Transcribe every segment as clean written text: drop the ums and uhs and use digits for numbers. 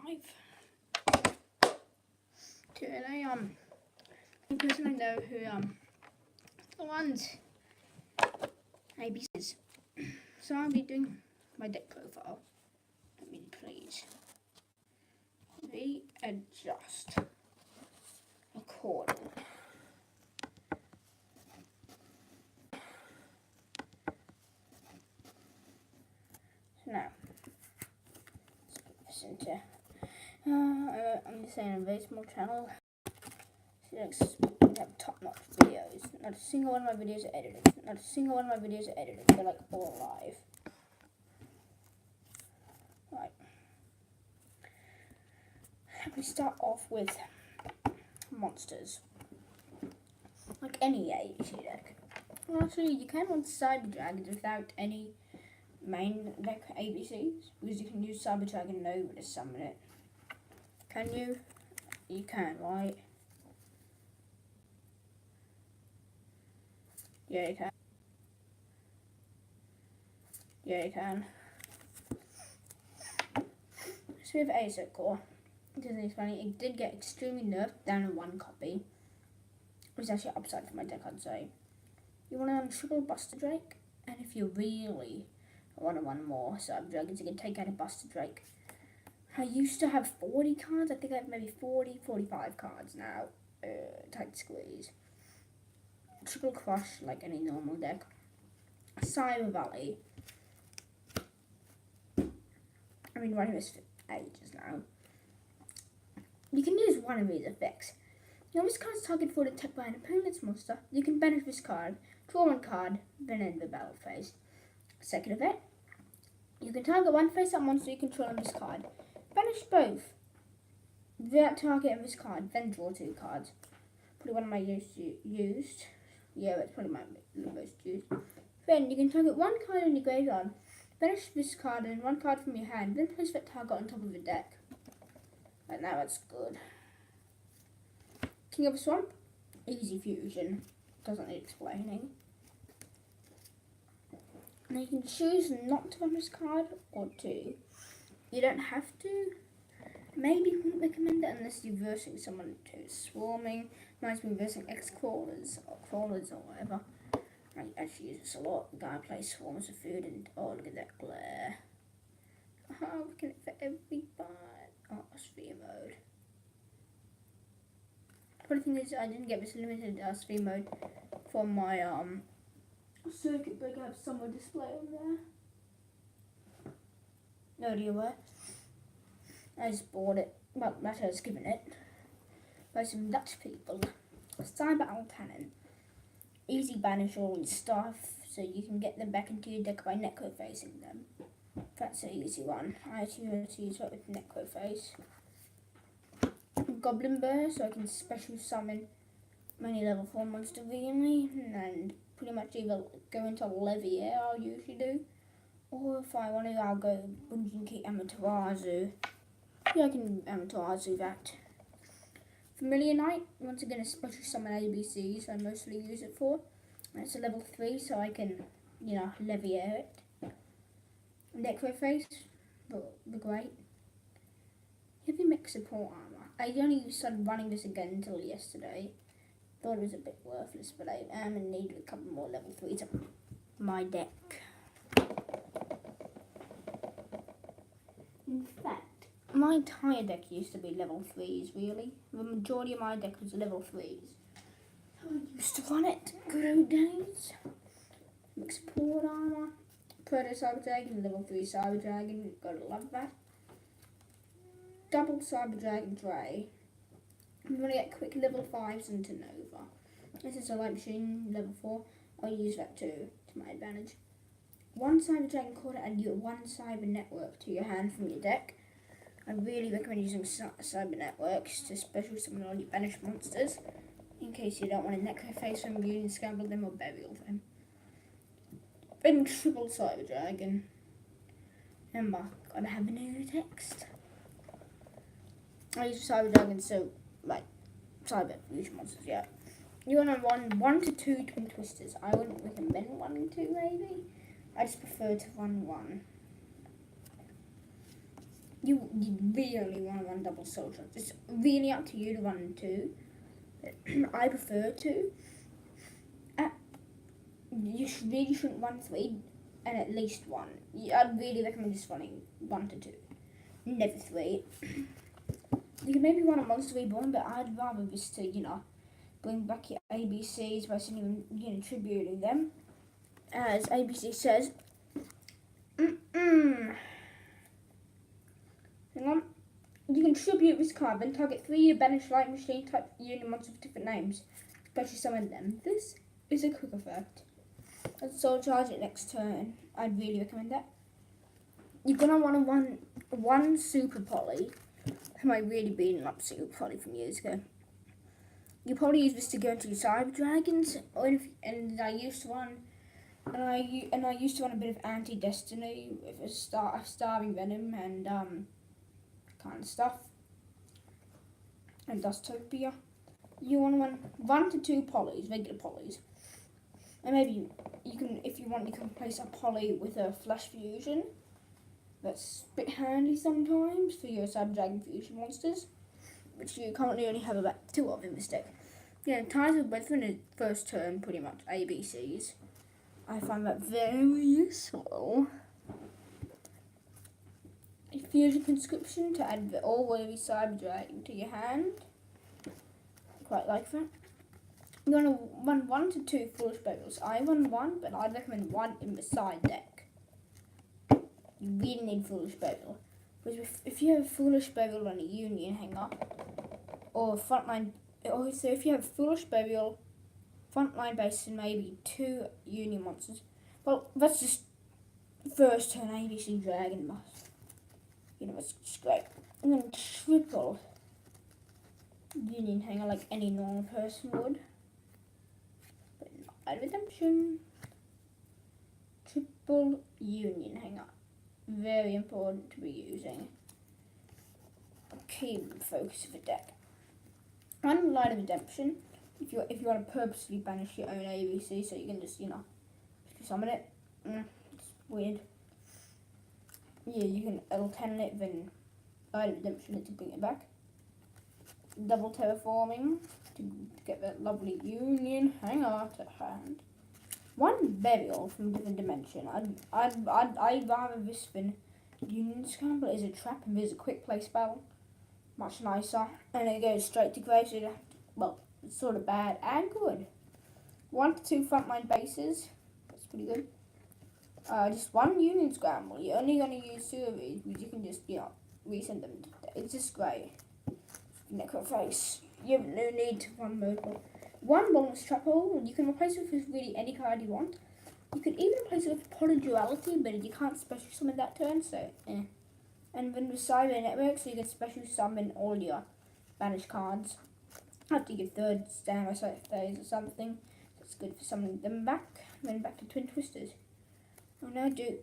live to a person I know who runs ABCs. So I'll be doing my deck profile. Let me please readjust recording. So now let's listen to I'm just saying a very small channel. So we have top-notch videos. Not a single one of my videos are edited. Not a single one of my videos are edited. They're like all live. Right. We start off with monsters. Like any ABC deck. Well, actually, you can run Cyber Dragons without any main deck ABCs, because you can use Cyber Dragon Nova to summon it. Can you? You can, right? Yeah, you can. Yeah, you can. So we have Acer Core. This is funny. It did get extremely nerfed down to 1 copy. It was actually upside for my deck, I'd say. You want to run Triple Buster Drake, and if you really want to run more Cyber Dragons, you can take out a Buster Drake. I used to have 40 cards. I think I have maybe 40, 45 cards now. Tight squeeze. Triple Crush, like any normal deck. Cyber Valley. I've been running this for ages now. You can use one of these effects. You know, this card is targeted for attack by an opponent's monster. You can banish this card, draw 1 card, then end the battle phase. Second effect. You can target one face-up monster you control on this card. Banish both. Without targeting this card, then draw 2 cards. Probably one of my used. Yeah, that's probably my most used. Then you can target 1 card in your graveyard. Banish this card and 1 card from your hand, then place that target on top of the deck. Right now that's good. King of the Swamp, easy fusion. Doesn't need explaining. Now you can choose not to run this card or to. You don't have to. Maybe wouldn't recommend it unless you're versing someone to Swarming. Reminds me of versing X-Crawlers or Crawlers or whatever. I actually use this a lot. The guy plays Swarms of food and oh, look at that glare. Oh, we can for every part. Oh, sphere mode. The funny thing is, I didn't get this limited sphere mode from my circuit breaker. I have somewhere display on there. No idea where. I just bought it. Well, that's I was given it by some Dutch people. Cyber Altanen. Easy banish all and stuff, so you can get them back into your deck by necro-facing them. That's an easy one. I actually use that with necro-face. Goblin Bear, so I can special summon many level 4 monster really, and pretty much either go into Leviair, I'll usually do, or if I want to, I'll go Bunjinki Amaterasu. Yeah, I can Amaterasu that. Familiar Knight, once again a special summon ABCs I mostly use it for. And it's a level 3, so I can, you know, Leviair it. Necroface, the great. Heavy mech support armor. I only started running this again until yesterday. Thought it was a bit worthless, but I am in need of a couple more level 3s on my deck. In fact, my entire deck used to be level 3s, really. The majority of my deck was level 3s. I used to run it. Good old days. Mech support armor. Proto Cyber Dragon, level 3 Cyber Dragon. Gotta love that. Double Cyber Dragon Dray. I'm going to get quick level 5s into Nova. This is a light machine, level 4. I'll use that too, to my advantage. 1 Cyber Dragon Core to add your 1 Cyber Network to your hand from your deck. I really recommend using Cyber Networks to special summon all your banished monsters, in case you don't want to necroface them, you can scramble them or burial them. Then Triple Cyber Dragon. Remember, gotta have a new text. I use Cyber Dragon, so, like, Cyber fusion monsters, yeah. You want to run 1 to 2 Twin Twisters. I wouldn't recommend 1 and 2, maybe. I just prefer to run 1. you really want to run double soldier. It's really up to you to run 2. I prefer 2. You really shouldn't run 3 and at least 1. I'd really recommend just running 1 to 2. Never 3. You can maybe run a Monster Reborn, but I'd rather just to, bring back your ABCs by sending them, tributing them. As ABC says, hang on. You can tribute this card, then target 3 banished light machine type union monsters with different names. Especially summon them. This is a quick effect. And so charge it next turn. I'd really recommend that. You're gonna want to run 1 Super Poly. Am I really beating up Super Poly from years ago? You probably use this to go into your Cyber Dragons, and I used to run, and I used to run a bit of Anti-Destiny with a Starving Venom and kind of stuff, and Dustopia. You want to run 1 to 2 polys, regular polys, and maybe you can, if you want, you can place a poly with a Flash Fusion. That's a bit handy sometimes for your Cyber Dragon Fusion monsters, which you currently only have about 2 of in this deck. Ties with both in the first turn, pretty much ABCs. I find that very useful. A Fusion Conscription to add the all-worthy Cyber Dragon to your hand. Quite like that. You want to run 1 to 2 Foolish Burials. I run 1, but I'd recommend 1 in the side deck. You really need Foolish Burial. Because if you have Foolish Burial on a Union Hanger, or Frontline, so if you have Foolish Burial, Frontline base, and maybe 2 Union monsters, well, that's just first turn ABC Dragon must. It's just great. And then triple Union Hanger like any normal person would. But not Redemption. Triple Union Hanger. Very important to be using. Key focus of the deck. One Light of Redemption. If you want to purposely banish your own ABC, so you can just summon it. It's weird. Yeah, you can L10 it, then Light of Redemption it to bring it back. Double Terraforming to get that lovely Union Hanger to hand. 1 Burial from a different dimension. I'd rather this than Union Scramble. Is a trap and there's a quick play spell. Much nicer. And it goes straight to grave, so you don't have to, well, it's sort of bad and good. 1 to 2 Frontline bases. That's pretty good. Just 1 Union Scramble. You're only going to use 2 of these, because you can just, resend them. It's just great. Necroface. You have no need to run mobile. 1 bonus trap hole. You can replace it with really any card you want. You can even replace it with Polyduality, but you can't special summon that turn, so And then with Cyber Network, so you can special summon all your banished cards after your 3rd standby phase or something. That's good for summoning them back. Then back to Twin Twisters. I'll now do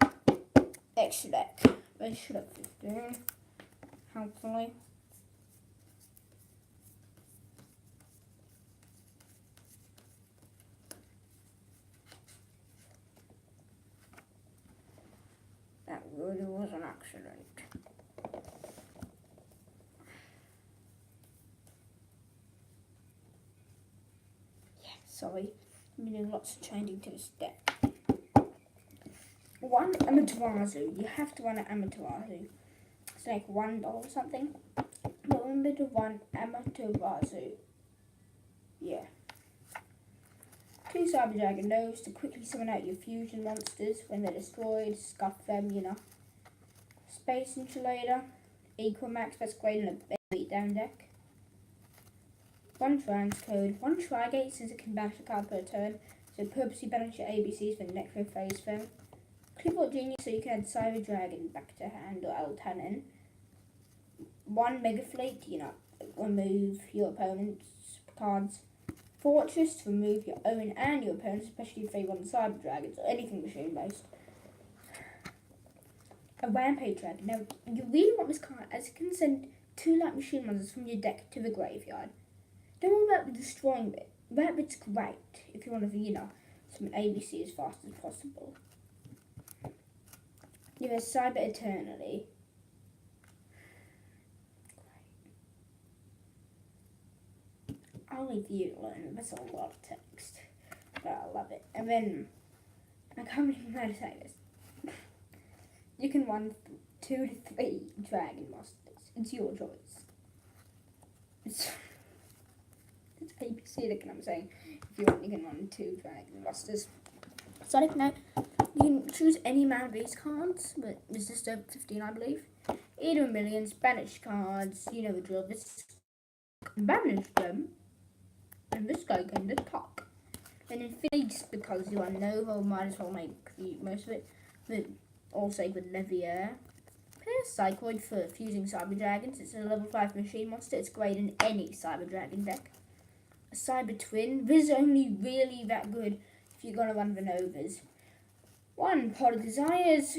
extra deck. They should have 15, hopefully. That really was an accident. Yeah, sorry. I'm doing lots of changing to this deck. 1 Amaterasu. You have to run an Amaterasu. It's like $1 or something. But remember to run Amaterasu. Yeah. 2 Cyber Dragon Nose to quickly summon out your fusion monsters when they're destroyed, scuff them, Space Insulator, Equamax, that's great in a beatdown deck. 1 Transcode, 1 Trigate since it can banish a card per turn, so purposely banish your ABCs for the Necro phase them. Clipboard Genius, so you can add Cyber Dragon back to hand or L10. 1 Mega Fleet, remove your opponent's cards. Fortress to remove your own and your opponent's, especially if they run Cyber Dragons or anything machine based. A Rampage Dragon. Now, you really want this card as it can send 2 light machine monsters from your deck to the graveyard. Don't worry about the destroying bit. That bit's great if you want to, summon ABC as fast as possible. You have Cyber Eternally. I'll leave you alone. That's a lot of text. But I love it. And then, I can't even know how to say this. You can run 2 to 3 dragon monsters. It's your choice. It's ABC that I'm saying. If you want, you can run 2 dragon monsters. Sonic Knight, you can choose any amount of these cards, but it's just over 15, I believe. Either millions, banish cards, you know the drill. This banish them, and this guy can just talk. And Infinity, just because you are Nova, might as well make most of it. But also with Levier. Cycloid for fusing Cyber Dragons. It's a level 5 machine monster. It's great in any Cyber Dragon deck. A Cyber Twin. This is only really that good if you're going to run the Novas. One Pot of Desires.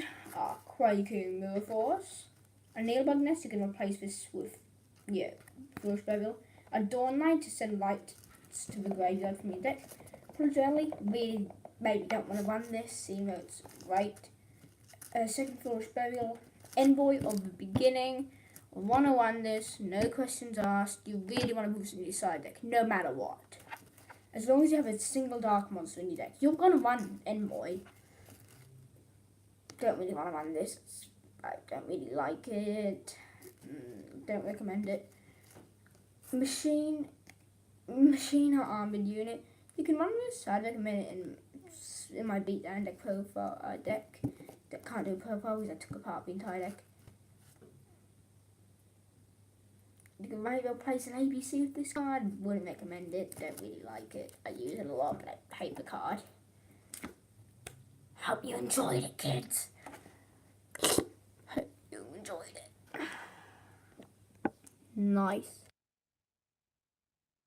Quaking Mirrorforce. A Nailbug Nest. You can replace this with, Flush Bevel. A Dawn Light to send lights to the graveyard from your deck. Pull Jelly. Really, maybe don't want to run this, even though it's right. Second Flush Burial. Envoy of the Beginning. 101 this, no questions asked. You really want to move this into your side deck, no matter what. As long as you have a single dark monster in your deck, you're going to run Envoy. Don't really want to run this. I don't really like it. Don't recommend it. Machine or Armored Unit. You can run this. I'd recommend it in my beatdown deck profile deck. That can't do profile because I took apart the entire deck. You can maybe replace an ABC with this card. Wouldn't recommend it. Don't really like it. I use it a lot, but I hate the card. Hope you enjoyed it, kids. Hope you enjoyed it. Nice.